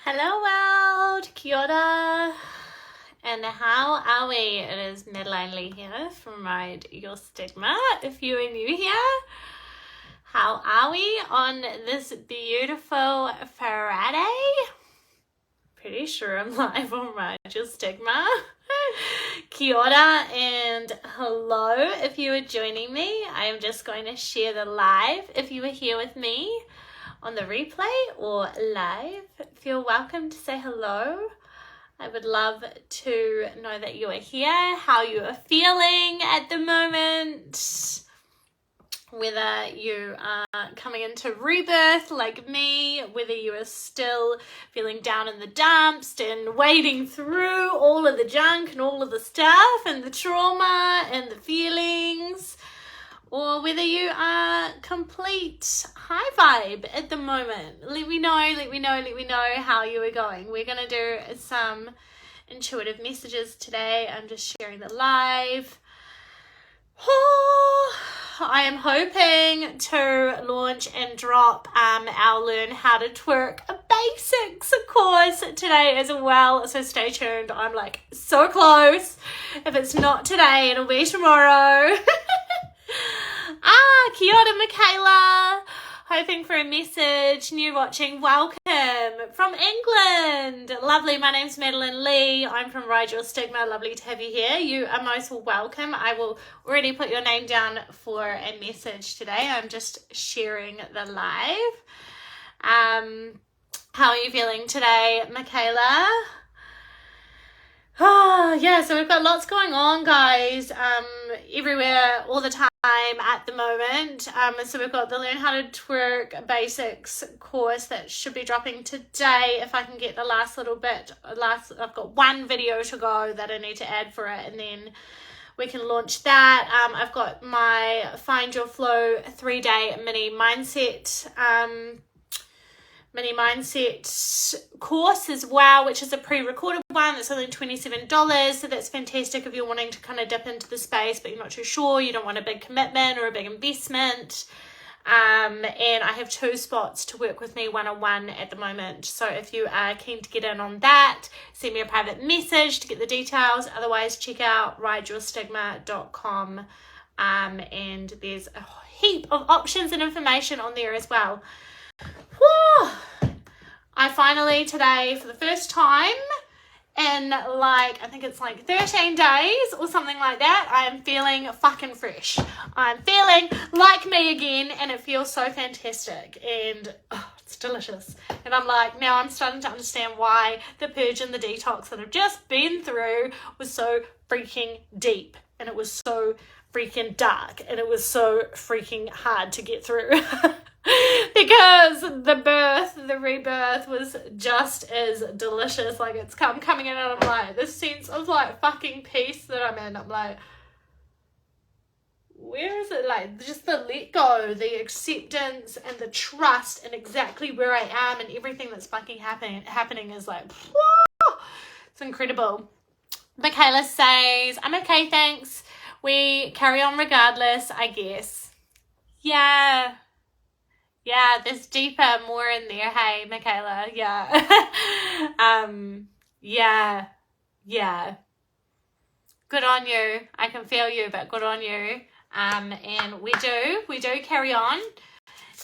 Hello world, kia ora, and how are we? It is Madeline Lee here from Ride Your Stigma. If you are new here, how are we on this beautiful Friday? Pretty sure I'm live on Ride Your Stigma. Kia ora and hello if you are joining me. I am just going to share the live. If you are here with me on the replay or live, feel welcome to say hello. I would love to know that you are here, how you are feeling at the moment, whether you are coming into rebirth like me, whether you are still feeling down in the dumps and wading through all of the junk and all of the stuff and the trauma and the feelings, or whether you are complete high vibe at the moment. Let me know how you are going. We're going to do some intuitive messages today. I'm just sharing the live. I am hoping to launch and drop our Learn How to Twerk Basics course today as well, so stay tuned. I'm like so close. If it's not today, it'll be tomorrow. Kia ora, Michaela. Hoping for a message. New watching, welcome from England. Lovely. My name's Madeline Lee. I'm from Ride Your Stigma. Lovely to have you here. You are most welcome. I will already put your name down for a message today. I'm just sharing the live. How are you feeling today, Michaela? Yeah, so we've got lots going on, guys, everywhere, all the time at the moment. So we've got the Learn How to Twerk Basics course that should be dropping today if I can get the last little bit. I've got one video to go that I need to add for it, and then we can launch that. I've got my Find Your Flow 3-day mini mindset course as well, which is a pre-recorded one. That's only $27, so that's fantastic if you're wanting to kind of dip into the space but you're not too sure, you don't want a big commitment or a big investment. And I have 2 spots to work with me one-on-one at the moment, so if you are keen to get in on that, send me a private message to get the details. Otherwise, check out rideyourstigma.com, and there's a heap of options and information on there as well. Whew. I finally today, for the first time in I think it's 13 days or something like that, I am feeling fucking fresh. I'm feeling like me again, and it feels so fantastic, and it's delicious. And I'm now I'm starting to understand why the purge and the detox that I've just been through was so freaking deep, and it was so freaking dark, and it was so freaking hard to get through. Because the rebirth was just as delicious. It's coming in, and I'm this sense of fucking peace that I'm in. I'm where is it? Just the let go, the acceptance and the trust and exactly where I am, and everything that's fucking happening is it's incredible. Michaela says, I'm okay, thanks. We carry on regardless, I guess. Yeah, there's deeper, more in there. Hey, Michaela. Yeah. Yeah. Good on you. I can feel you, but good on you. And we do carry on.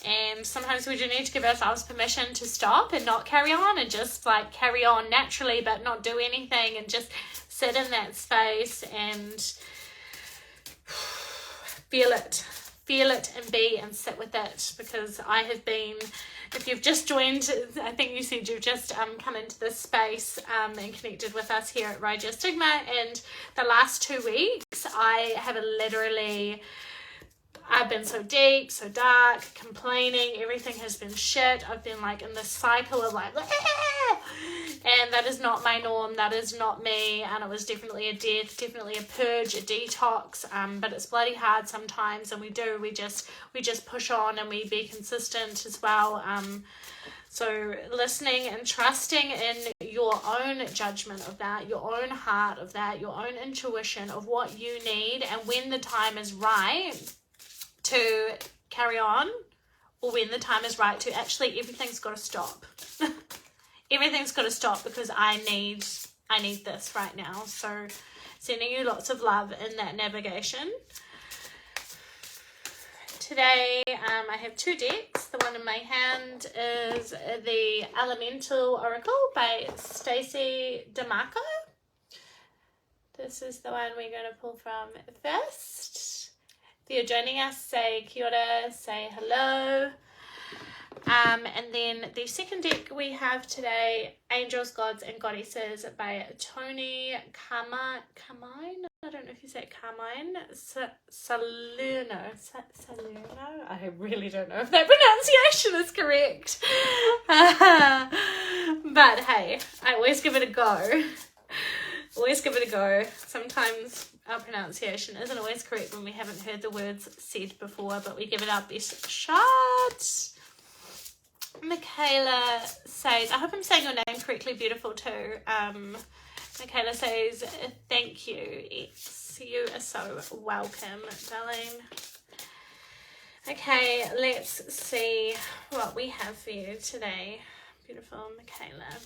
And sometimes we do need to give ourselves permission to stop and not carry on, and just carry on naturally, but not do anything, and just sit in that space and feel it and be and sit with it. Because I have been, if you've just joined, I think you said you've just come into this space and connected with us here at Ride Your Stigma, and the last 2 weeks I have I've been so deep, so dark, complaining, everything has been shit. I've been in this cycle of and that is not my norm, that is not me, and it was definitely a death, definitely a purge, a detox, but it's bloody hard sometimes, and we just push on, and we be consistent as well. So listening and trusting in your own judgment of that, your own heart of that, your own intuition of what you need, and when the time is right to carry on, or when the time is right to actually, everything's got to stop. everything's got to stop because I need this right now. So sending you lots of love in that navigation. Today I have 2 decks. The one in my hand is the Elemental Oracle by Stacey DeMarco. This is the one we're going to pull from first. If you're joining us, say kia ora, say hello. And then the second deck we have today, Angels, Gods and Goddesses by Toni Carmine. I don't know if you say Carmine. Salerno. I really don't know if that pronunciation is correct. But hey, I always give it a go. Sometimes our pronunciation isn't always correct when we haven't heard the words said before, but we give it our best shot. Michaela says, I hope I'm saying your name correctly, beautiful too. Michaela says, thank you. You are so welcome, darling. Okay, let's see what we have for you today, beautiful Michaela.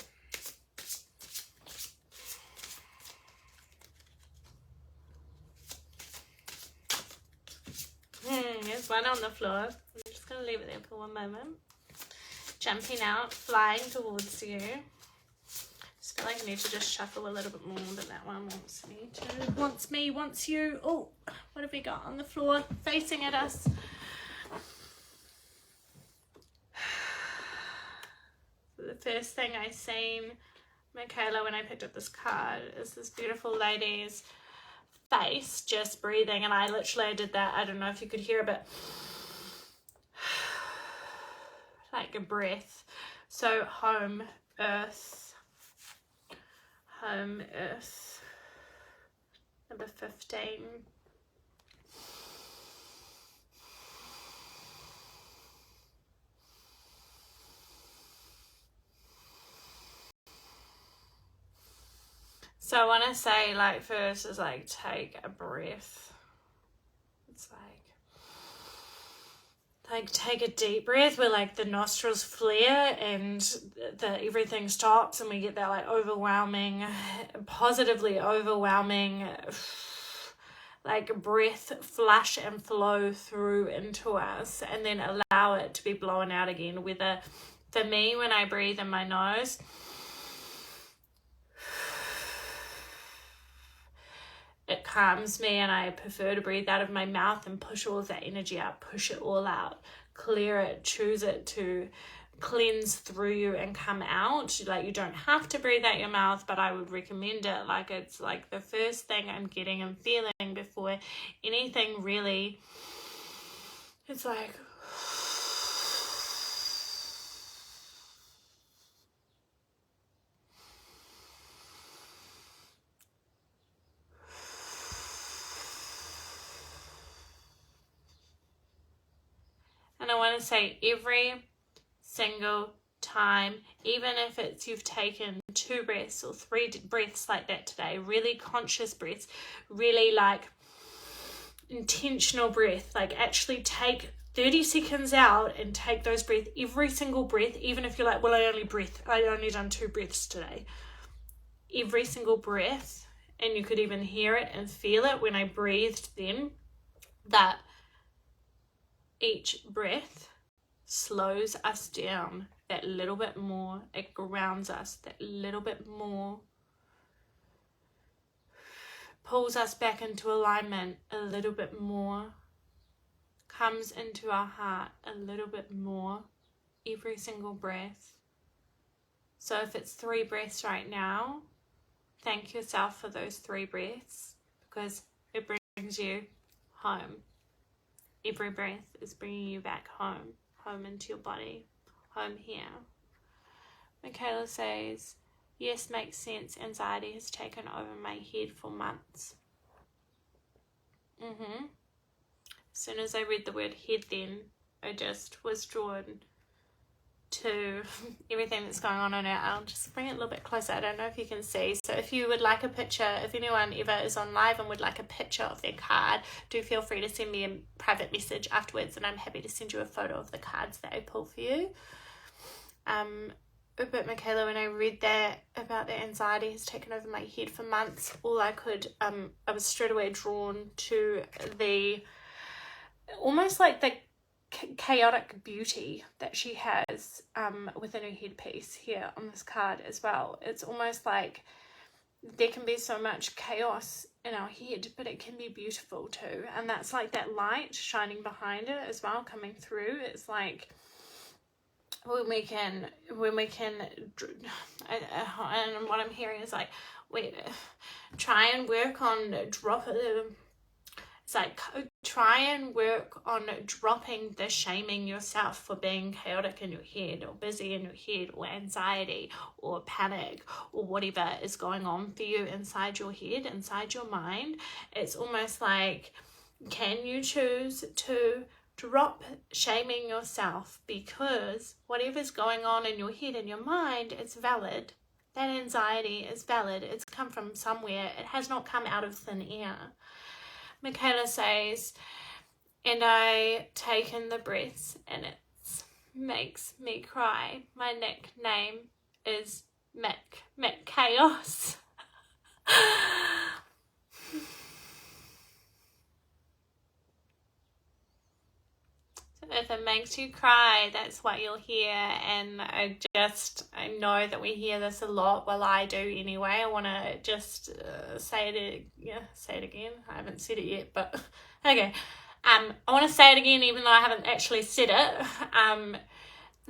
There's one on the floor. I'm just going to leave it there for one moment. Jumping out, flying towards you. Just feel like I need to just shuffle a little bit more than that one wants me to. Wants me, wants you. Oh, what have we got on the floor facing at us? The first thing I seen, Michaela, when I picked up this card, is this beautiful lady's face just breathing, and I literally did that. I don't know if you could hear it, but like a breath. So home, earth, number 15. So I want to say, like, first is like take a breath. It's like take a deep breath where like the nostrils flare and everything stops, and we get that like overwhelming, positively overwhelming like breath flush and flow through into us, and then allow it to be blown out again. Whether, for me, when I breathe in my nose, it calms me, and I prefer to breathe out of my mouth and push all of that energy out, push it all out, clear it, choose it to cleanse through you and come out. Like, you don't have to breathe out your mouth, but I would recommend it. Like, it's like the first thing I'm getting and feeling before anything really. It's like, and I want to say every single time, even if it's you've taken 2 breaths or 3 breaths like that today, really conscious breaths, really like intentional breath, like actually take 30 seconds out and take those breaths, every single breath, even if you're like, well, I only done 2 breaths today. Every single breath, and you could even hear it and feel it when I breathed then, that each breath slows us down that little bit more. It grounds us that little bit more, pulls us back into alignment a little bit more, comes into our heart a little bit more, every single breath. So if it's 3 breaths right now, thank yourself for those 3 breaths, because it brings you home. Every breath is bringing you back home, home into your body, home here. Michaela says, yes, makes sense. Anxiety has taken over my head for months. As soon as I read the word head, then I just was drawn to everything that's going on in it. I'll just bring it a little bit closer. I don't know if you can see. So if you would like a picture, if anyone ever is on live and would like a picture of their card, do feel free to send me a private message afterwards, and I'm happy to send you a photo of the cards that I pull for you. But Michaela, when I read that about the anxiety has taken over my head for months, all I could, I was straight away drawn to the, almost like the chaotic beauty that she has within her headpiece here on this card as well. It's almost like there can be so much chaos in our head, but it can be beautiful too. And that's like that light shining behind it as well, coming through. It's like when we can and what I'm hearing is like, we try and work on try and work on dropping the shaming yourself for being chaotic in your head or busy in your head or anxiety or panic or whatever is going on for you inside your head, inside your mind. It's almost like, can you choose to drop shaming yourself, because whatever's going on in your head and your mind, it's valid. That anxiety is valid. It's come from somewhere. It has not come out of thin air. Michaela says, and I take in the breaths and it makes me cry. My nickname is Mick Chaos. If it makes you cry, that's what you'll hear. And I know that we hear this a lot. Well, I do anyway. I want to just say it again. I haven't said it yet, but okay. I want to say it again, even though I haven't actually said it.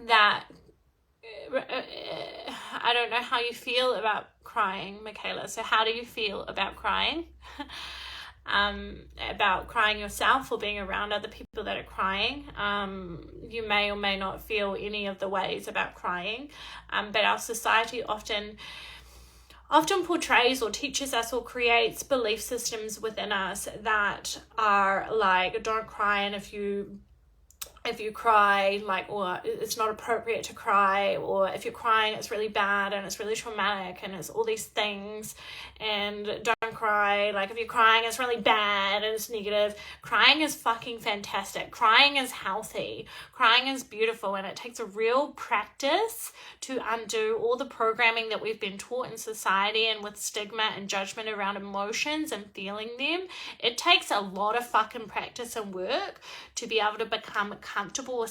That I don't know how you feel about crying, Michaela. So how do you feel about crying? About crying yourself or being around other people that are crying. You may or may not feel any of the ways about crying, but our society often portrays or teaches us or creates belief systems within us that are like, don't cry, and if you cry, like, or it's not appropriate to cry, or if you're crying it's really bad and it's really traumatic and it's all these things, and don't cry, like if you're crying it's really bad and it's negative. Crying is fucking fantastic. Crying is healthy. Crying is beautiful, and it takes a real practice to undo all the programming that we've been taught in society and with stigma and judgment around emotions and feeling them. It takes a lot of fucking practice and work to be able to become comfortable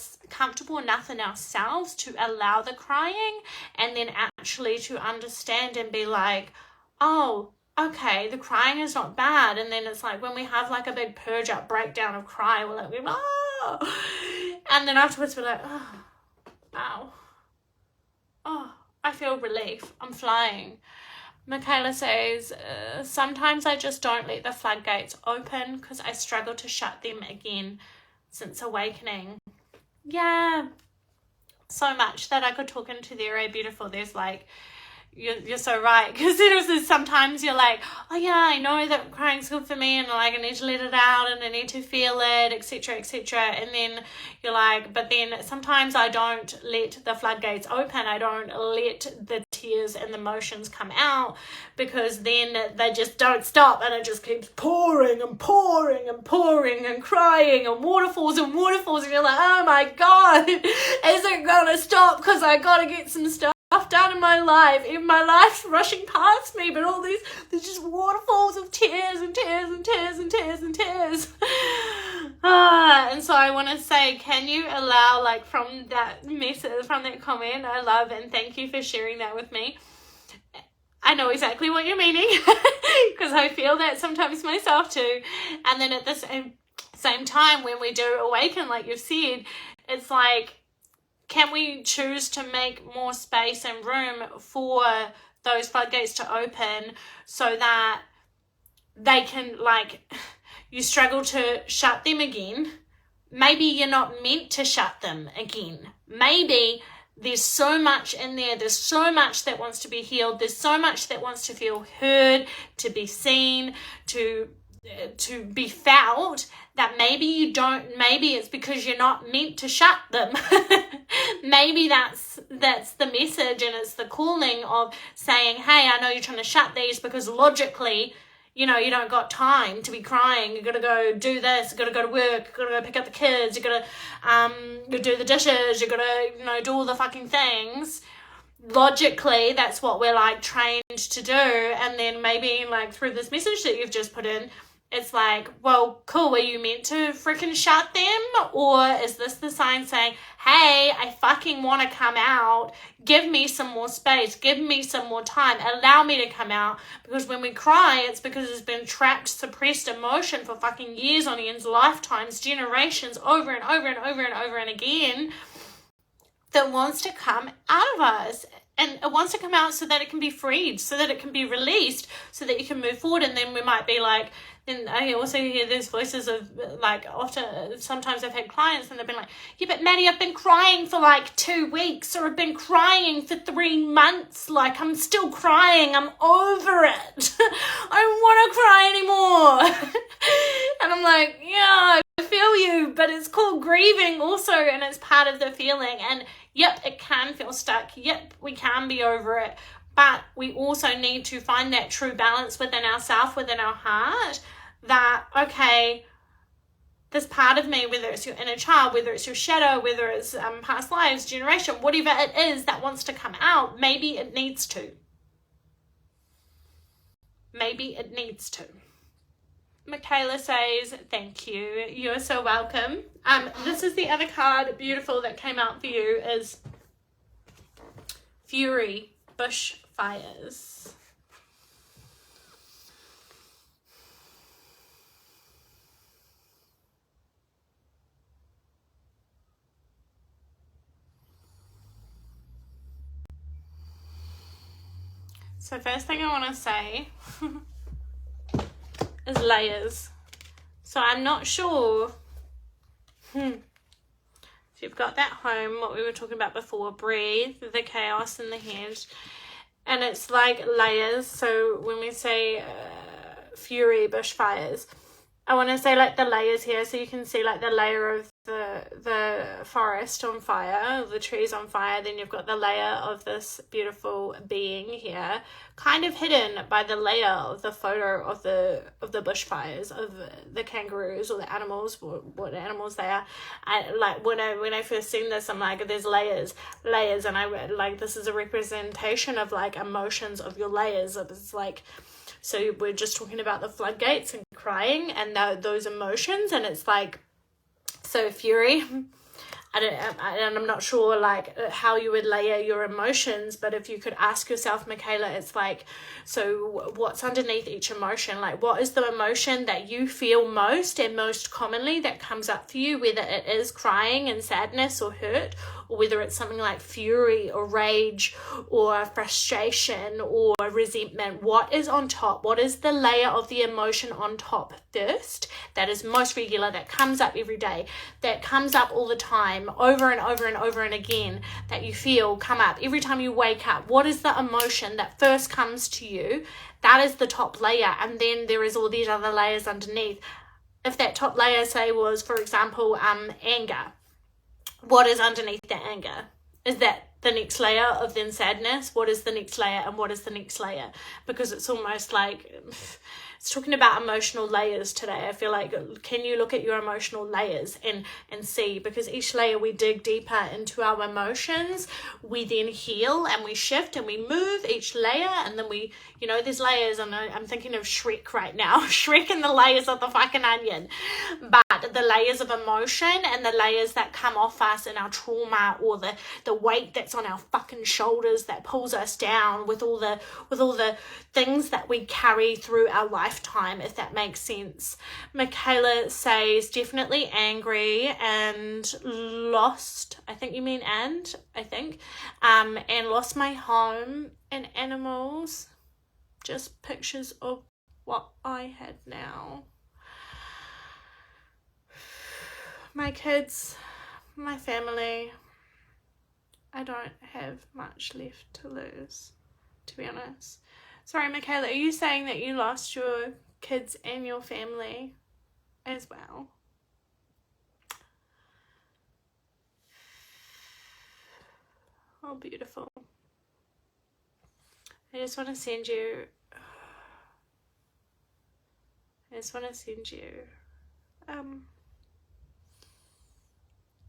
enough in ourselves to allow the crying, and then actually to understand and be like, oh, okay, the crying is not bad. And then it's like when we have like a big purge up breakdown of cry, we're like, oh, and then afterwards we're like, oh, wow, oh, I feel relief, I'm flying. Michaela says, sometimes I just don't let the floodgates open because I struggle to shut them again since awakening. Yeah, so much that I could talk into there. Beautiful. There's like, you're so right, because sometimes you're like, oh yeah, I know that crying's good for me, and like I need to let it out and I need to feel it, etc., and then you're like, but then sometimes I don't let the floodgates open. I don't let the tears and the emotions come out, because then they just don't stop, and it just keeps pouring and pouring and pouring and crying and waterfalls, and you're like, oh my god, is it gonna stop? Because I gotta get some stuff done in my life. Even my life's rushing past me, but all there's just waterfalls of tears and tears and tears and tears and tears. And so I want to say, can you allow, like, from that message, from that comment, I love and thank you for sharing that with me. I know exactly what you're meaning, because I feel that sometimes myself too. And then at the same time, when we do awaken, like you've said, it's like, can we choose to make more space and room for those floodgates to open so that they can, like, you struggle to shut them again. Maybe you're not meant to shut them again. Maybe there's so much in there. There's so much that wants to be healed. There's so much that wants to feel heard, to be seen, to be felt, that maybe you don't, maybe it's because you're not meant to shut them. Maybe that's the message, and it's the calling of saying, hey, I know you're trying to shut these because logically, you know, you don't got time to be crying. You got to go do this. You got to go to work. You got to go pick up the kids. You got to do the dishes. You got to, do all the fucking things logically that's what we're like trained to do, and then maybe like through this message that you've just put in, it's like, well, cool, were you meant to freaking shut them? Or is this the sign saying, hey, I fucking want to come out, give me some more space, give me some more time, allow me to come out? Because when we cry, it's because it's been trapped, suppressed emotion for fucking years on ends, lifetimes, generations, over and over and over and over and again, that wants to come out of us. And it wants to come out so that it can be freed, so that it can be released, so that you can move forward. And then we might be like, then I also hear those voices of like, often, sometimes I've had clients and they've been like, yeah, but Maddie, I've been crying for like 2 weeks, or I've been crying for 3 months. Like, I'm still crying. I'm over it. I don't want to cry anymore. And I'm like, yeah, I feel you, but it's called grieving also, and it's part of the feeling. And yep, it can feel stuck. Yep, we can be over it. But we also need to find that true balance within ourselves, within our heart, that, okay, this part of me, whether it's your inner child, whether it's your shadow, whether it's past lives, generation, whatever it is that wants to come out, maybe it needs to. Maybe it needs to. Michaela says, thank you. You're so welcome. This is the other card, beautiful, that came out for you, is Fury, Bushfires. So first thing I want to say is layers. So I'm not sure if you've got that home, what we were talking about before, breathe, the chaos in the head, and it's like layers. So when we say fury, bushfires, I want to say like the layers here, so you can see like the layer of the forest on fire, the trees on fire, then you've got the layer of this beautiful being here, kind of hidden by the layer of the photo of the bushfires, of the kangaroos or the animals, what animals they are. Like when I first seen this, I'm like, there's layers, and I like, this is a representation of like emotions of your layers. It's like, so we're just talking about the floodgates and crying and those emotions, and it's like, so fury, and I'm not sure like how you would layer your emotions, but if you could ask yourself, Michaela, it's like, so what's underneath each emotion? Like, what is the emotion that you feel most and most commonly that comes up for you, whether it is crying and sadness or hurt, or whether it's something like fury or rage or frustration or resentment? What is on top? What is the layer of the emotion on top first that is most regular, that comes up every day, that comes up all the time, over and over and over and again, that you feel come up every time you wake up? What is the emotion that first comes to you? That is the top layer, and then there is all these other layers underneath. If that top layer, say, was, for example, anger, what is underneath that anger? Is that the next layer of then sadness? What is the next layer, and what is the next layer? Because it's almost like, it's talking about emotional layers today. I feel like, can you look at your emotional layers and see, because each layer we dig deeper into our emotions, we then heal and we shift and we move each layer, and then we, you know, there's layers, and I'm thinking of Shrek right now, Shrek and the layers of the fucking onion, but the layers of emotion and the layers that come off us in our trauma, or the weight that's on our fucking shoulders that pulls us down with all the things that we carry through our lifetime, if that makes sense. Michaela says, definitely angry and lost, I think you mean and lost my home and animals. Just pictures of what I had now. My kids, my family. I don't have much left to lose, to be honest. Sorry, Michaela, are you saying that you lost your kids and your family as well? Oh, beautiful. I just want to send you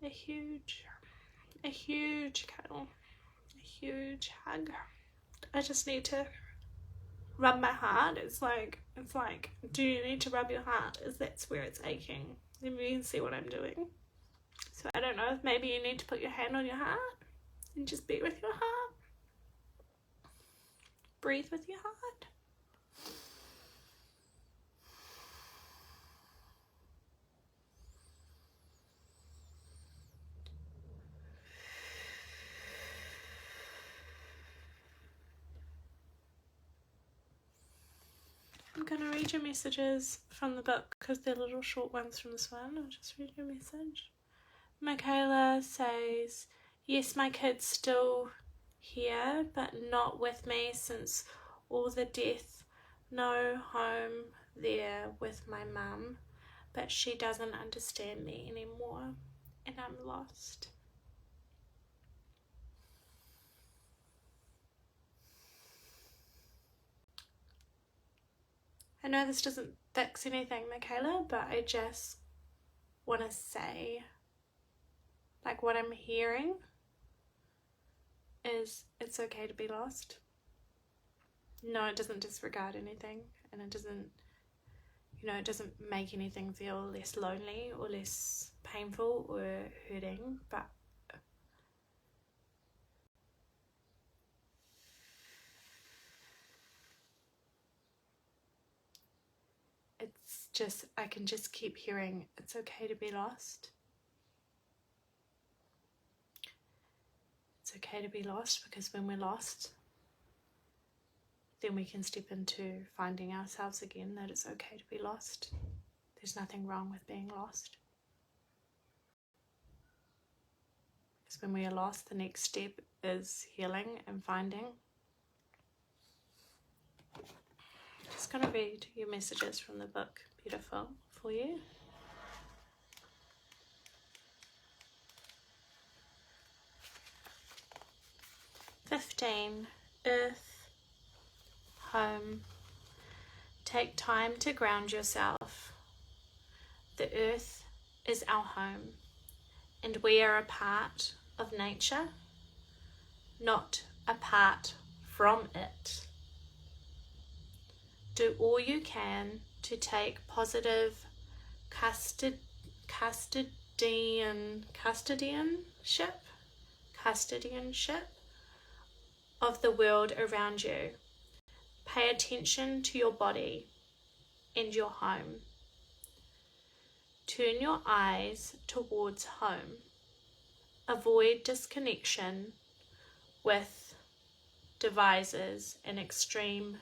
a huge cuddle, a huge hug. I just need to rub my heart. It's like, do you need to rub your heart? That's where it's aching. Then you can see what I'm doing. So I don't know if maybe you need to put your hand on your heart and just be with your heart. Breathe with your heart. I'm going to read your messages from the book because they're little short ones from this one. I'll just read your message. Michaela says, yes, my kid's still here, but not with me since all the death. No home there with my mum, but she doesn't understand me anymore and I'm lost. I know this doesn't fix anything, Michaela, but I just want to say, like, what I'm hearing is it's okay to be lost. No, it doesn't disregard anything, and it doesn't, it doesn't make anything feel less lonely or less painful or hurting, but it's just, I can just keep hearing it's okay to be lost. It's okay to be lost because when we're lost, then we can step into finding ourselves again, that it's okay to be lost. There's nothing wrong with being lost. Because when we are lost, the next step is healing and finding. Just going to read your messages from the book, Beautiful, for you. "15. Earth, home. Take time to ground yourself. The earth is our home, and we are a part of nature, not apart from it. Do all you can to take positive custodianship of the world around you. Pay attention to your body and your home. Turn your eyes towards home. Avoid disconnection with devices and extreme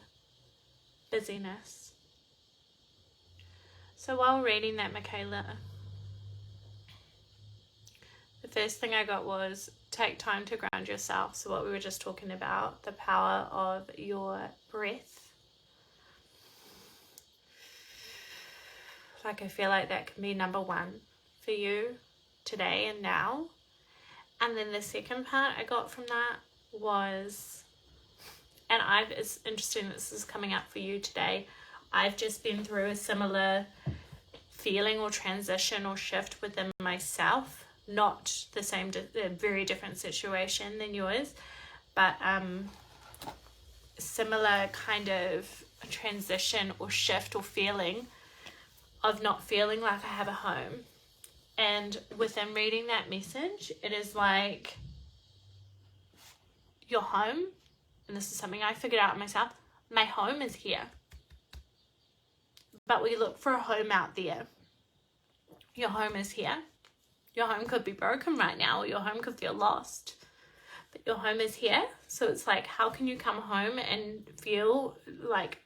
busyness." So while reading that, Michaela, the first thing I got was take time to ground yourself. So what we were just talking about, the power of your breath. Like, I feel like that can be number one for you today and now. And then the second part I got from that was, and it's interesting that this is coming up for you today, I've just been through a similar feeling or transition or shift within myself. Not the same, a very different situation than yours, but similar kind of transition or shift or feeling of not feeling like I have a home. And within reading that message, it is like your home, and this is something I figured out myself, my home is here. But we look for a home out there. Your home is here. Your home could be broken right now, or your home could feel lost. But your home is here. So it's like, how can you come home and feel like,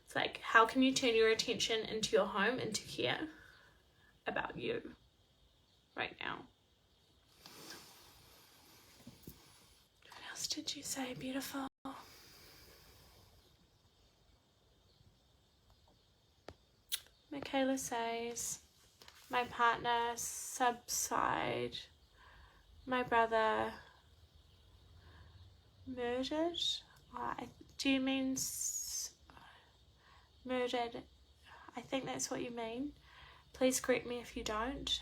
it's like, how can you turn your attention into your home and to care about you right now? What else did you say, beautiful? Michaela says, my partner subside, my brother murdered. Do you mean murdered? I think that's what you mean. Please correct me if you don't.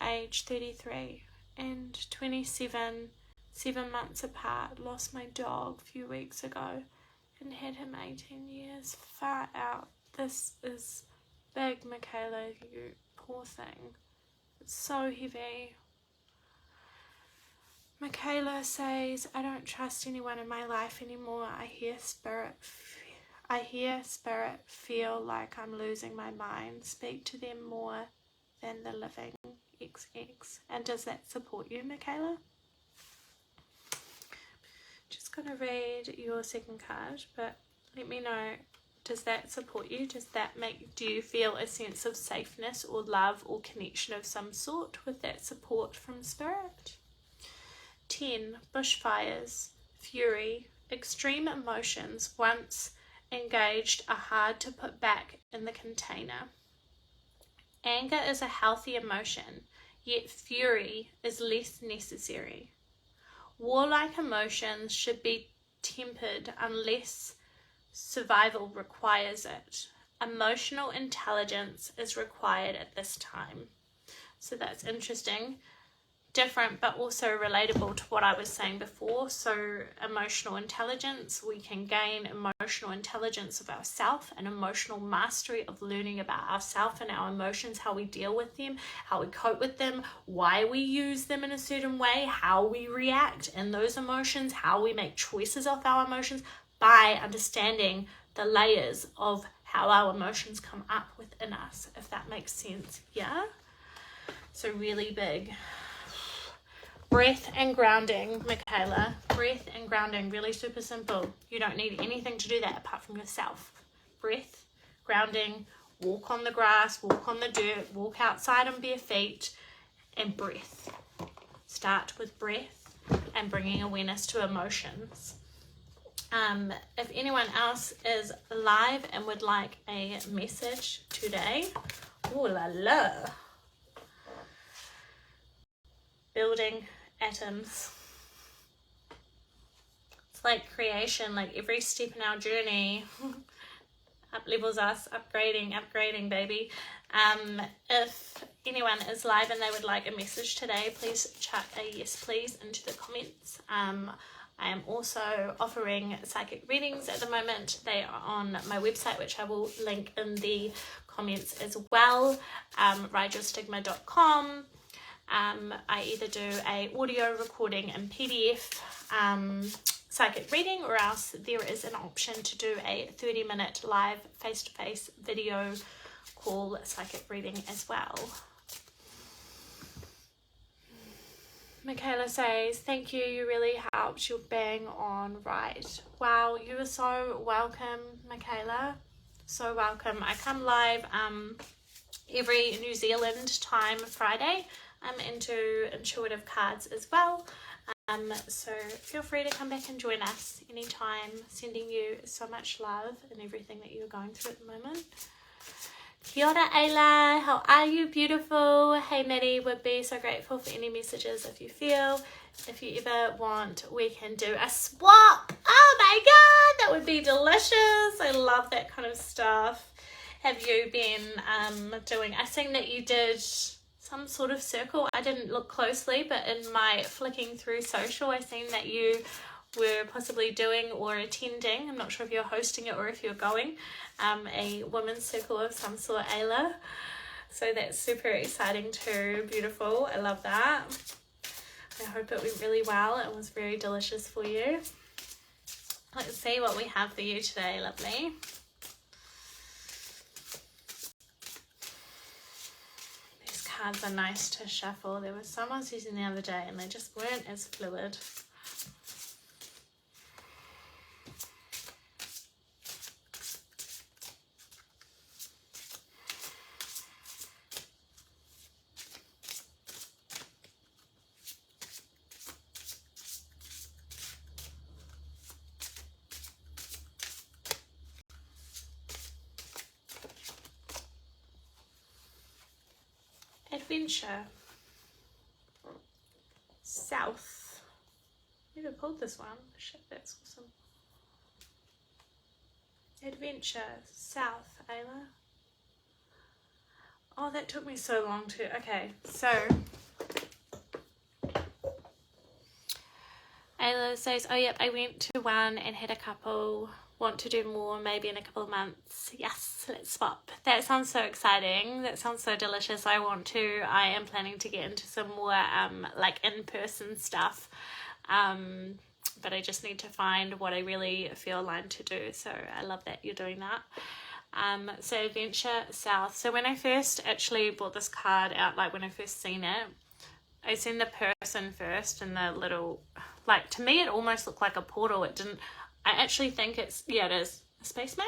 Age 33 and 27 7 months apart. Lost my dog a few weeks ago and had him 18 years. Far out. This is big, Michaela, you poor thing. It's so heavy. Michaela says, I don't trust anyone in my life anymore. I hear spirit feel like I'm losing my mind. Speak to them more than the living. XX. And does that support you, Michaela? Just gonna read your second card, but let me know, does that support you? Do you feel a sense of safeness or love or connection of some sort with that support from spirit? 10. Bushfires, fury, extreme emotions once engaged are hard to put back in the container. Anger is a healthy emotion, yet fury is less necessary. Warlike emotions should be tempered unless survival requires it. Emotional intelligence is required at this time. So that's interesting. Different but also relatable to what I was saying before. So emotional intelligence, we can gain emotional intelligence of ourselves and emotional mastery of learning about ourselves and our emotions, how we deal with them, how we cope with them, why we use them in a certain way, how we react in those emotions, how we make choices of our emotions by understanding the layers of how our emotions come up within us, if that makes sense. Yeah, so really big. Breath and grounding, Michaela. Breath and grounding, really super simple. You don't need anything to do that apart from yourself. Breath, grounding, walk on the grass, walk on the dirt, walk outside on bare feet, and breath. Start with breath and bringing awareness to emotions. If anyone else is live and would like a message today, ooh la la. Building atoms. It's like creation, like every step in our journey up levels us, upgrading baby. If anyone is live and they would like a message today, please chuck a yes please into the comments. I am also offering psychic readings at the moment. They are on my website, which I will link in the comments as well, rideyourstigma.com. I either do a audio recording in PDF psychic reading, or else there is an option to do a 30-minute live face-to-face video call psychic reading as well. Michaela says, thank you, you really helped, you're bang on right. Wow, you are so welcome, Michaela, so welcome. I come live every New Zealand time Friday. I'm into intuitive cards as well, so feel free to come back and join us anytime. Sending you so much love and everything that you're going through at the moment. Kia ora, Ayla. How are you, beautiful? Hey, Maddie, would be so grateful for any messages if you feel. If you ever want, we can do a swap. Oh my god, that would be delicious. I love that kind of stuff. Have you been doing, I seen that you did some sort of circle. I didn't look closely, but in my flicking through social, I seen that you were possibly doing or attending, I'm not sure if you're hosting it or if you're going, a women's circle of some sort, Ayla. So that's super exciting too. Beautiful. I love that. I hope it went really well. It was very delicious for you. Let's see what we have for you today, lovely. These cards are nice to shuffle. There was some I was using the other day and they just weren't as fluid. Adventure. South. Never pulled this one. Shit, that's awesome. Adventure. South, Ayla. Oh, that took me so long to... Okay, so... Ayla says, oh yep, I went to one and had a couple. Want to do more maybe in a couple of months. Yes, let's swap. That sounds so exciting. That sounds so delicious. I am planning to get into some more like in-person stuff, but I just need to find what I really feel aligned to do. So I love that you're doing that. So Venture South. So when I first actually bought this card out, like when I first seen it, I seen the person first and the little, like, to me it almost looked like a portal. It didn't. I actually think it is a spaceman.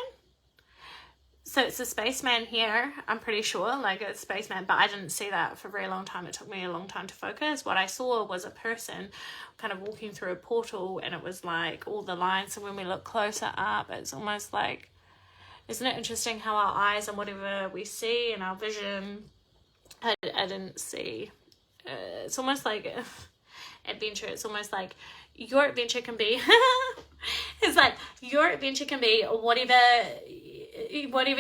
So it's a spaceman here, I'm pretty sure, like a spaceman, but I didn't see that for a very long time. It took me a long time to focus. What I saw was a person kind of walking through a portal, and it was like all the lines. So when we look closer up, it's almost like, isn't it interesting how our eyes and whatever we see and our vision, I didn't see. It's almost like adventure. It's almost like your adventure can be it's like your adventure can be whatever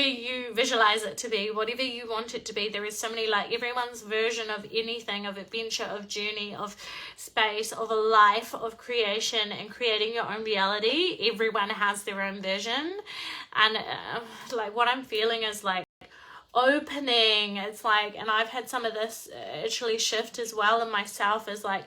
you visualize it to be, whatever you want it to be. There is so many, like, everyone's version of anything, of adventure, of journey, of space, of a life, of creation and creating your own reality. Everyone has their own vision, and like what I'm feeling is like opening. It's like, and I've had some of this actually shift as well in myself, is like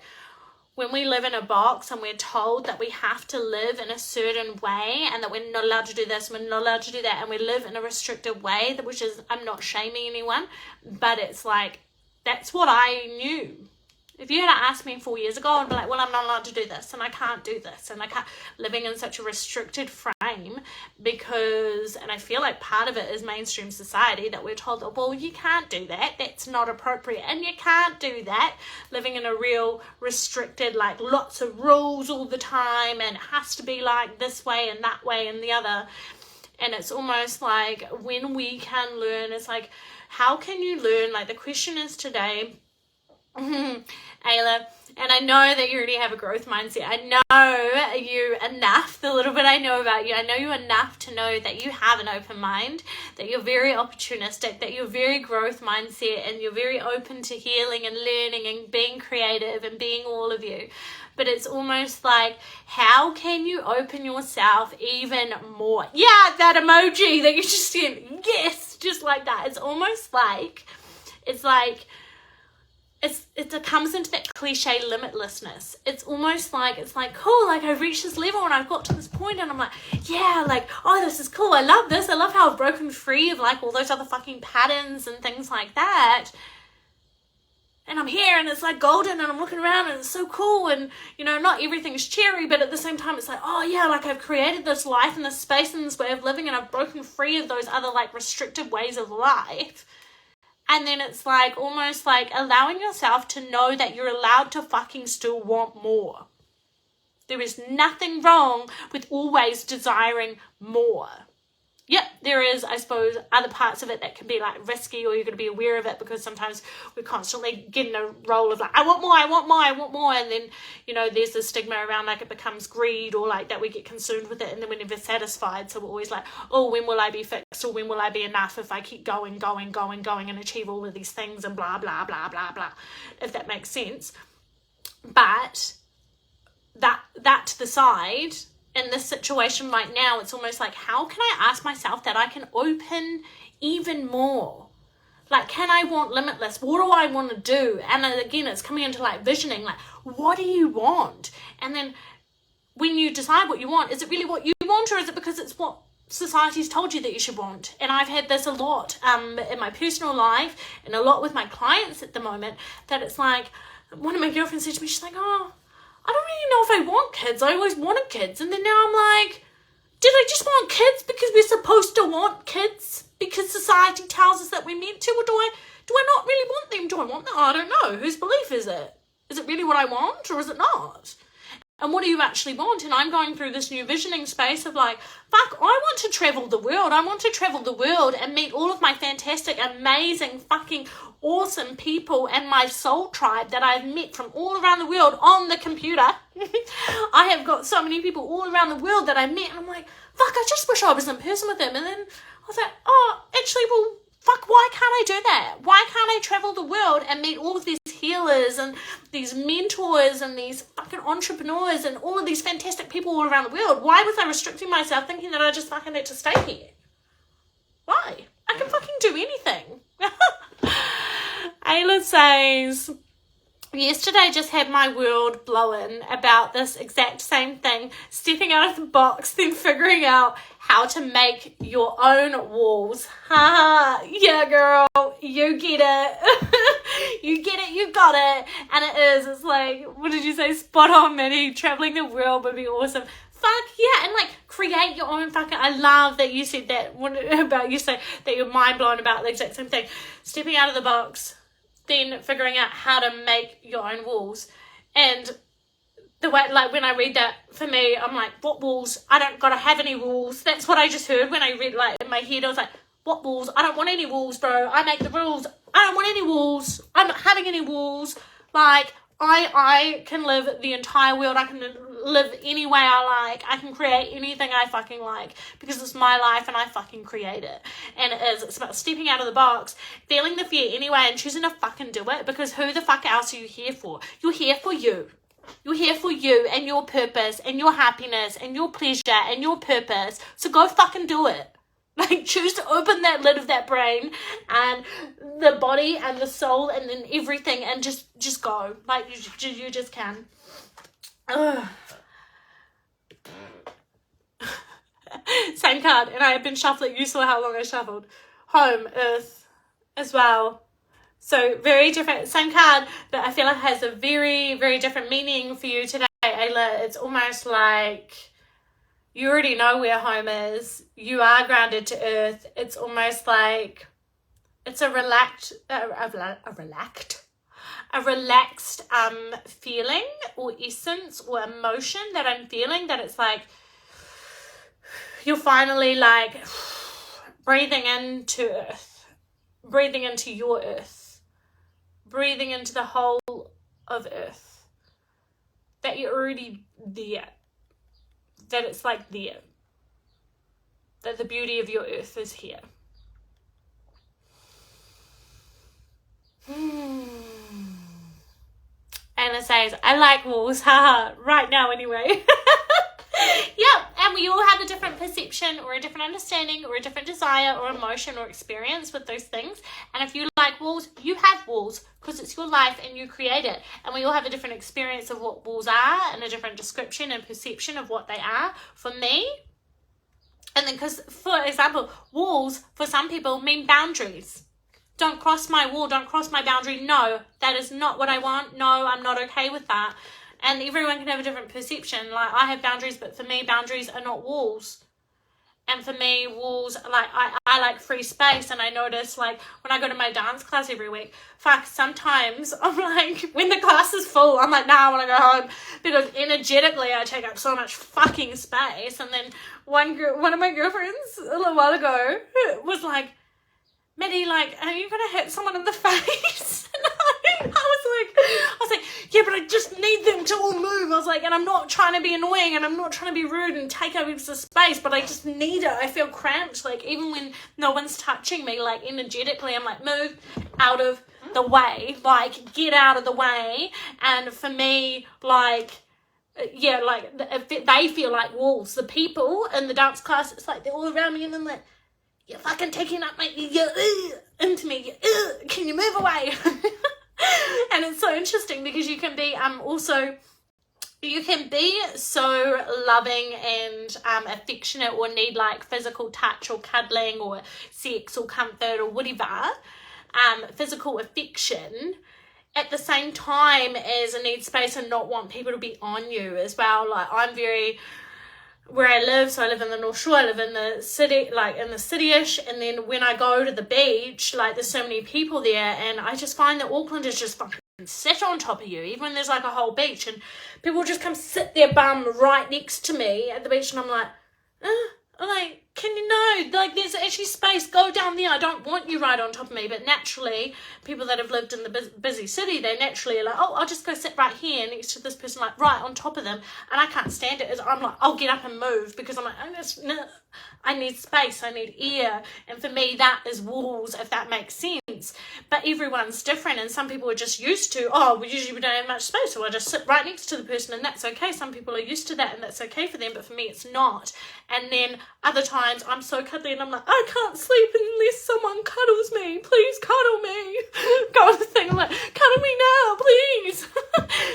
when we live in a box and we're told that we have to live in a certain way and that we're not allowed to do this, we're not allowed to do that, and we live in a restricted way, which is, I'm not shaming anyone, but it's like, that's what I knew. If you had asked me 4 years ago, I'd be like, well, I'm not allowed to do this, and I can't do this, and I can't, living in such a restricted frame, because, and I feel like part of it is mainstream society, that we're told that, well, you can't do that, that's not appropriate, and you can't do that, living in a real restricted, like, lots of rules all the time, and it has to be like this way and that way and the other. And it's almost like when we can learn, it's like, how can you learn? Like, the question is today, Ayla, and I know that you already have a growth mindset. I know you enough, the little bit I know about you, I know you enough to know that you have an open mind, that you're very opportunistic, that you're very growth mindset, and you're very open to healing and learning and being creative and being all of you. But it's almost like, how can you open yourself even more? Yeah, that emoji that you just sent. Yes, just like that. It's almost like, it comes into that cliche limitlessness. It's almost like, it's like, cool, like I've reached this level and I've got to this point and I'm like, yeah, like, oh, this is cool. I love this. I love how I've broken free of like all those other fucking patterns and things like that. And I'm here and it's like golden and I'm looking around and it's so cool, and, you know, not everything's cherry, but at the same time it's like, oh yeah, like I've created this life and this space and this way of living, and I've broken free of those other like restricted ways of life. And then it's like almost like allowing yourself to know that you're allowed to fucking still want more. There is nothing wrong with always desiring more. Yep, there is, I suppose, other parts of it that can be like risky, or you're going to be aware of it, because sometimes we're constantly getting a role of like, I want more, I want more, I want more. And then, you know, there's this stigma around like it becomes greed, or like that we get consumed with it and then we're never satisfied. So we're always like, oh, when will I be fixed, or when will I be enough if I keep going and achieve all of these things and blah, blah, blah, blah, blah, if that makes sense. But that to the side, in this situation right now, it's almost like, how can I ask myself that I can open even more? Like, can I want limitless? What do I want to do? And again, it's coming into like visioning, like, what do you want? And then when you decide what you want, is it really what you want, or is it because it's what society's told you that you should want? And I've had this a lot in my personal life and a lot with my clients at the moment, that it's like, one of my girlfriends said to me, she's like, oh, I don't really know if I want kids. I always wanted kids. And then now I'm like, did I just want kids because we're supposed to want kids? Because society tells us that we're meant to? Or do I not really want them? Do I want them? I don't know. Whose belief is it? Is it really what I want, or is it not? And what do you actually want? And I'm going through this new visioning space of like, fuck, I want to travel the world. I want to travel the world and meet all of my fantastic, amazing, fucking awesome people and my soul tribe that I've met from all around the world on the computer. I have got so many people all around the world that I met, and I'm like, fuck, I just wish I was in person with them. And then I was like, oh, actually, well, fuck, why can't I do that? Why can't I travel the world and meet all of these healers healers and these mentors and these fucking entrepreneurs and all of these fantastic people all around the world. Why was I restricting myself thinking that I just fucking had to stay here? Why? I can fucking do anything. Ayla says, yesterday just had my world blown about this exact same thing, stepping out of the box, then figuring out how to make your own walls. Ha! Yeah, girl, you get it. You get it, you got it. And it is, it's like, what did you say? Spot on, Minnie. Traveling the world would be awesome. Fuck yeah, and like create your own fucking, I love that you said that about, you say that you're mind blown about the exact same thing. Stepping out of the box, then figuring out how to make your own walls. And the way, like when I read that, for me, I'm like, what walls? I don't gotta have any walls. That's what I just heard when I read, like in my head, I was like, what walls? I don't want any walls, bro. I make the rules. I don't want any walls. I'm not having any walls. Like, I can live the entire world. I can live any way I like. I can create anything I fucking like because it's my life and I fucking create it. And it's about stepping out of the box, feeling the fear anyway and choosing to fucking do it, because who the fuck else are you here for? You're here for you. You're here for you and your purpose and your happiness and your pleasure and your purpose. So go fucking do it. Like, choose to open that lid of that brain and the body and the soul and then everything and just go. Like, you just can. Ugh. Same card. And I have been shuffling. You saw how long I shuffled. Home, earth as well. So, very different. Same card, but I feel like it has a very, very different meaning for you today, Ayla. It's almost like you already know where home is. You are grounded to earth. It's almost like it's a relaxed feeling or essence or emotion that I'm feeling, that it's like you're finally like breathing into earth, breathing into your earth, breathing into the whole of earth, that you're already there. That it's like there. That the beauty of your earth is here. Anna says, I like walls, haha, right now anyway. Yep, and we all have a different perception or a different understanding or a different desire or emotion or experience with those things. And if you like walls, you have walls because it's your life and you create it. And we all have a different experience of what walls are and a different description and perception of what they are. For me, and then because, for example, walls for some people mean boundaries. Don't cross my wall, don't cross my boundary. No, that is not what I want. No, I'm not okay with that. And everyone can have a different perception. Like, I have boundaries, but for me, boundaries are not walls. And for me, walls, like, I like free space. And I notice, like, when I go to my dance class every week, fuck, sometimes I'm like, when the class is full, I'm like, nah, I want to go home. Because energetically, I take up so much fucking space. And then one of my girlfriends a little while ago was like, Maddie, like, are you gonna hit someone in the face? And I was like, yeah, but I just need them to all move. I was like, and I'm not trying to be annoying and I'm not trying to be rude and take up extra space, but I just need it. I feel cramped, like, even when no one's touching me, like, energetically, I'm like, move out of the way, like, get out of the way. And for me, like, yeah, like, they feel like walls. The people in the dance class, it's like they're all around me and I'm like, you're fucking taking up my, you're into me, can you move away? And it's so interesting because you can be also, you can be so loving and affectionate or need like physical touch or cuddling or sex or comfort or whatever, physical affection, at the same time as a need space and not want people to be on you as well. Like, I'm very, where I live, so I live in the North Shore, I live in the city, like in the city-ish, and then when I go to the beach, like there's so many people there, and I just find that Auckland is just fucking sit on top of you, even when there's like a whole beach, and people just come sit their bum right next to me at the beach, and I'm like, can you know, like, there's actually space, go down there, I don't want you right on top of me. But naturally, people that have lived in the busy city, they naturally are like, oh, I'll just go sit right here next to this person, like right on top of them, and I can't stand it. I'm like, I'll get up and move, because I'm like, I need space, I need air, and for me that is walls, if that makes sense. But everyone's different, and some people are just used to, we don't have much space, so I just sit right next to the person, and that's okay. Some people are used to that, and that's okay for them, but for me it's not. And then other times I'm so cuddly, and I'm like, I can't sleep unless someone cuddles me, please cuddle me. Go on the thing, I'm like, cuddle me now, please.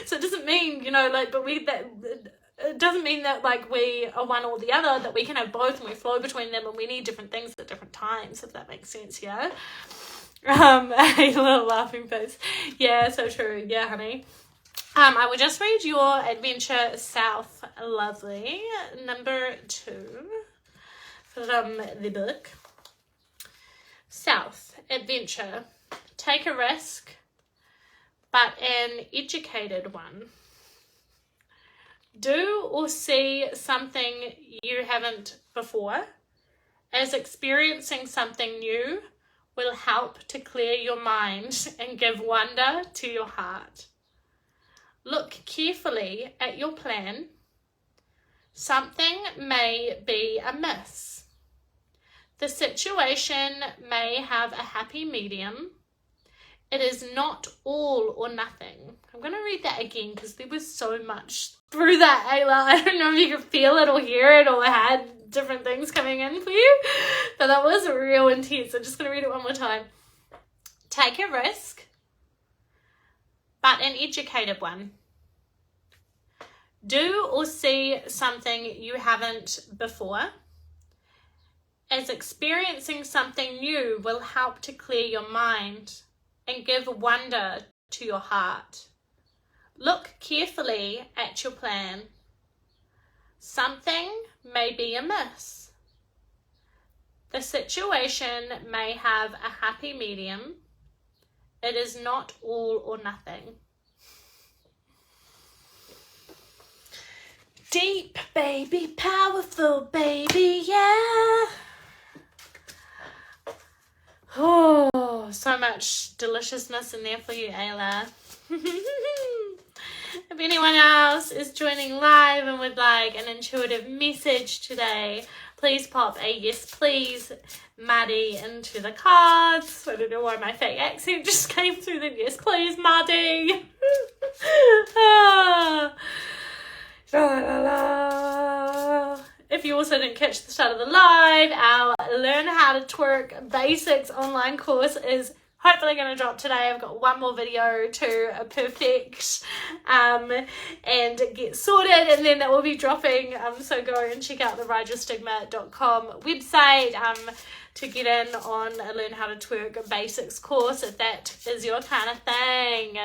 So it doesn't mean, like, but it doesn't mean that, like, we are one or the other, that we can have both and we flow between them, and we need different things at different times, if that makes sense. Yeah. A little laughing face. Yeah, so true. Yeah, honey. I will just read your adventure south, lovely, number 2 from the book. South adventure. Take a risk, but an educated one. Do or see something you haven't before, as experiencing something new will help to clear your mind and give wonder to your heart. Look carefully at your plan. Something may be amiss. The situation may have a happy medium. It is not all or nothing. I'm going to read that again because there was so much through that, Ayla. I don't know if you could feel it or hear it or had different things coming in for you, but that was real intense. I'm just going to read it one more time. Take a risk, but an educated one. Do or see something you haven't before, as experiencing something new will help to clear your mind and give wonder to your heart. Look carefully at your plan. Something may be amiss. The situation may have a happy medium. It is not all or nothing. Deep, baby, powerful, baby, yeah. Oh, so much deliciousness in there for you, Ayla. If anyone else is joining live and would like an intuitive message today, please pop a yes please Maddie into the cards. I don't know why my fake accent just came through then. Yes please, Maddie. La, la, la. If you also didn't catch the start of the live, our Learn How to Twerk Basics online course is hopefully going to drop today. I've got one more video to perfect and get sorted, and then that will be dropping. So go and check out the rideyourstigma.com website to get in on a Learn How to Twerk Basics course if that is your kind of thing.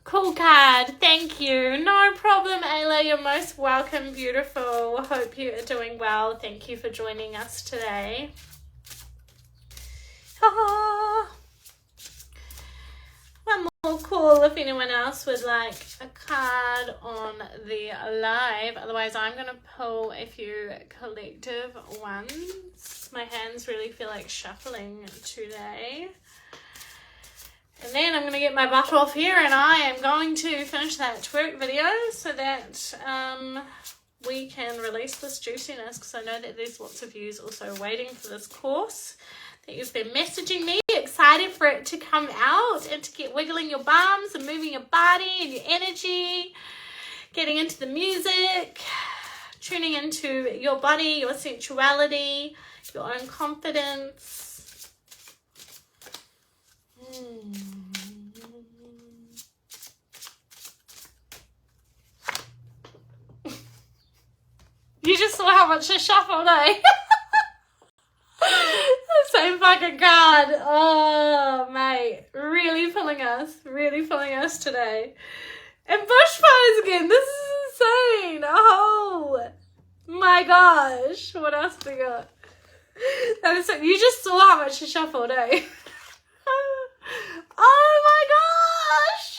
Cool card, thank you. No problem, Ayla, you're most welcome, beautiful. Hope you are doing well. Thank you for joining us today. One more call if anyone else would like a card on the live. Otherwise, I'm going to pull a few collective ones. My hands really feel like shuffling today. And then I'm going to get my butt off here and I am going to finish that twerk video so that we can release this juiciness, because I know that there's lots of yous also waiting for this course that you've been messaging me, excited for it to come out and to get wiggling your bums and moving your body and your energy, getting into the music, tuning into your body, your sensuality, your own confidence. You just saw how much I shuffled, eh? Same fucking card. Oh, mate. Really pulling us today. And bushfires again. This is insane. Oh, my gosh. What else we got? That was so, you just saw how much I shuffled, eh? Oh, my gosh.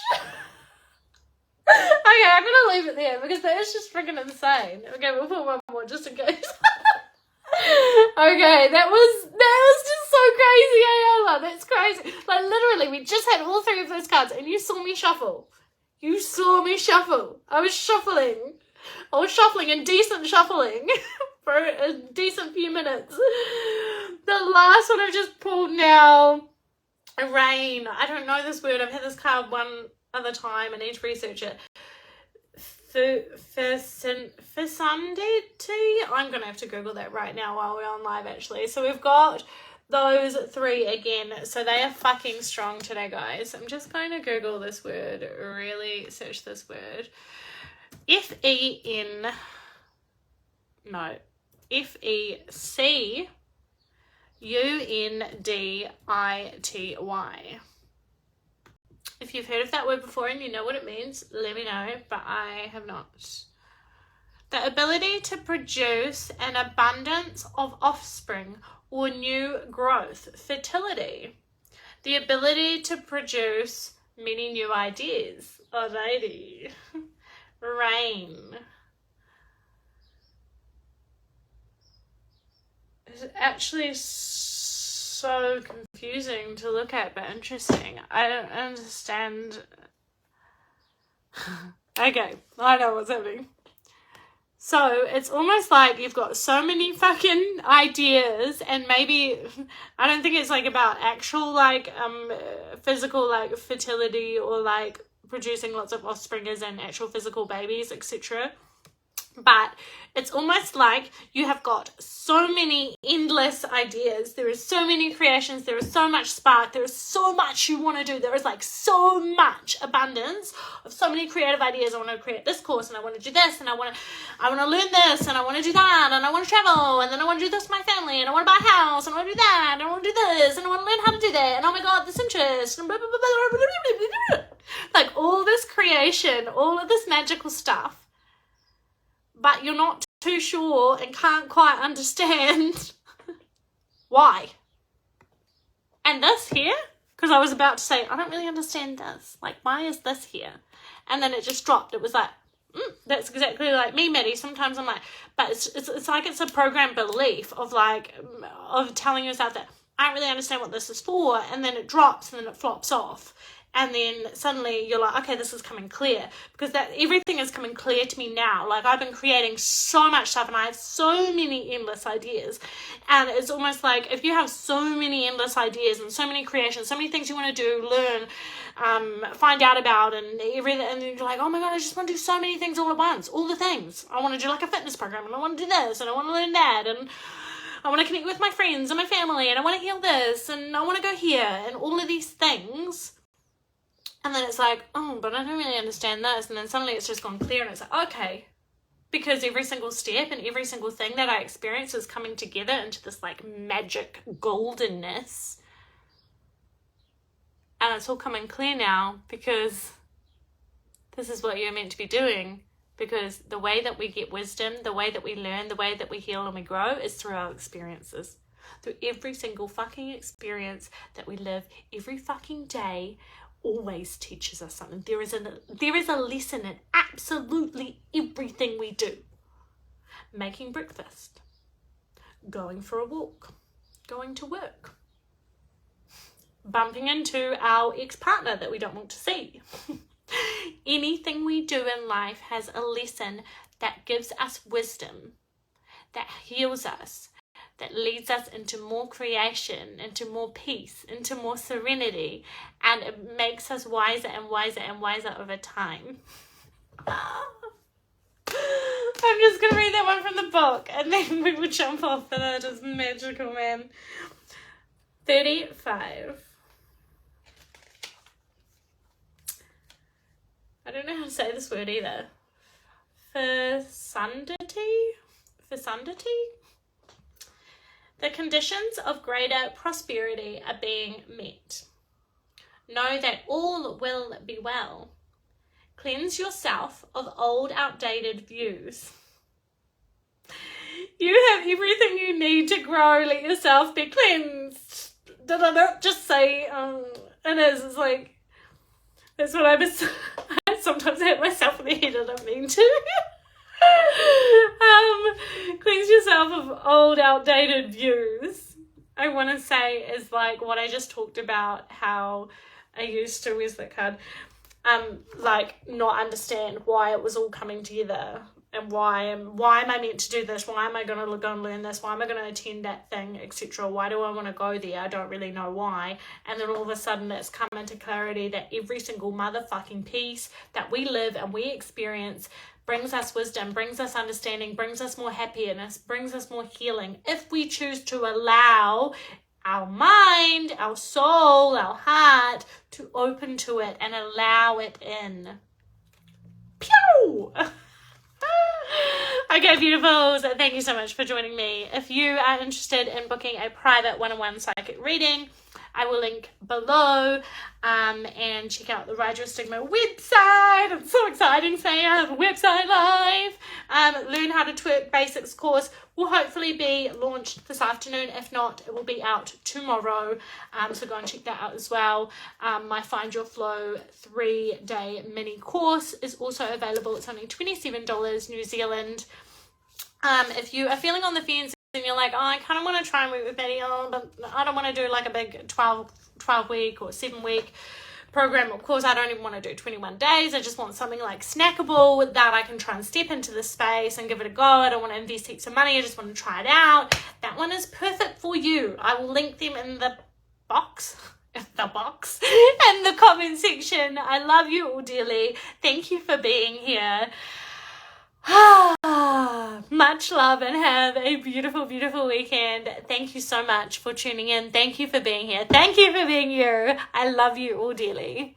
Okay, I'm going to leave it there because that is just freaking insane. Okay, we'll put one more just in case. Okay, that was just so crazy, Ayala. That's crazy. Like, literally, we just had all three of those cards, and you saw me shuffle. You saw me shuffle. I was shuffling and decent shuffling for a decent few minutes. The last one I've just pulled now, rain. I don't know this word. I've had this card one other time. I need to research it. Fecundity? I'm going to have to Google that right now while we're on live, actually. So we've got those three again. So they are fucking strong today, guys. I'm just going to Google this word, really search this word. Fecundity. If you've heard of that word before and you know what it means, let me know, but I have not. The ability to produce an abundance of offspring or new growth, fertility. The ability to produce many new ideas. Oh, lady. Rain. It's actually so confusing to look at, but interesting. I don't understand. Okay, I know what's happening. So it's almost like you've got so many fucking ideas, and maybe I don't think it's like about actual like physical like fertility or like producing lots of offspring as in actual physical babies, etc. But it's almost like you have got so many endless ideas. There is so many creations. There is so much spark. There is so much you want to do. There is like so much abundance of so many creative ideas. I want to create this course, and I want to do this, and I want to learn this, and I want to do that, and I want to travel, and then I want to do this with my family, and I want to buy a house, and I want to do that, and I want to do this, and I want to learn how to do that, and oh my god, this interest, and blah, blah, blah, blah, blah, blah, blah. Like all this creation, all of this magical stuff. But you're not too sure and can't quite understand why. And this here, because I was about to say, I don't really understand this. Like, why is this here? And then it just dropped. It was like, that's exactly like me, Maddie. Sometimes I'm like, but it's like it's a programmed belief of like, of telling yourself that I don't really understand what this is for. And then it drops and then it flops off. And then suddenly you're like, okay, this is coming clear, because that everything is coming clear to me now. Like I've been creating so much stuff and I have so many endless ideas. And it's almost like if you have so many endless ideas and so many creations, so many things you want to do, learn, find out about and everything, and you're like, oh my God, I just want to do so many things all at once, all the things. I want to do like a fitness program, and I want to do this, and I want to learn that, and I want to connect with my friends and my family, and I want to heal this, and I want to go here, and all of these things. And then it's like, oh, but I don't really understand this. And then suddenly it's just gone clear and it's like, okay. Because every single step and every single thing that I experience is coming together into this like magic goldenness. And it's all coming clear now because this is what you're meant to be doing. Because the way that we get wisdom, the way that we learn, the way that we heal and we grow is through our experiences. Through every single fucking experience that we live every fucking day always teaches us something. There is a lesson in absolutely everything we do. Making breakfast, going for a walk, going to work, bumping into our ex-partner that we don't want to see. Anything we do in life has a lesson that gives us wisdom, that heals us, that leads us into more creation, into more peace, into more serenity, and it makes us wiser and wiser and wiser over time. I'm just going to read that one from the book, and then we will jump off, and that is magical, man. 35. I don't know how to say this word either. Fecundity? The conditions of greater prosperity are being met. Know that all will be well. Cleanse yourself of old, outdated views. You have everything you need to grow. Let yourself be cleansed. Just say, it is. It's like, that's what I sometimes hit myself in the head. I don't mean to. Cleanse yourself of old, outdated views. I want to say is like what I just talked about, how I used to, where's that card? Like not understand why it was all coming together and why am I meant to do this? Why am I going to go and learn this? Why am I going to attend that thing, etc.? Why do I want to go there? I don't really know why. And then all of a sudden it's come into clarity that every single motherfucking piece that we live and we experience brings us wisdom, brings us understanding, brings us more happiness, brings us more healing. If we choose to allow our mind, our soul, our heart to open to it and allow it in. Pew! Okay, beautifuls, thank you so much for joining me. If you are interested in booking a private one-on-one psychic reading, I will link below, and check out the Ride Your Stigma website. It's so exciting saying I have a website live. Learn How to Twerk Basics course will hopefully be launched this afternoon. If not, it will be out tomorrow. So go and check that out as well. My Find Your Flow 3-day mini course is also available. It's only $27 New Zealand. If you are feeling on the fence and you're like, oh, I kind of want to try and work with Betty, but I don't want to do like a big 12 week or 7 week program. Of course, I don't even want to do 21 days. I just want something like snackable that I can try and step into the space and give it a go. I don't want to invest heaps of money. I just want to try it out. That one is perfect for you. I will link them in the box. In the comment section. I love you all dearly. Thank you for being here. Much love and have a beautiful, beautiful weekend. Thank you so much for tuning in. Thank you for being here. Thank you for being you. I love you all dearly.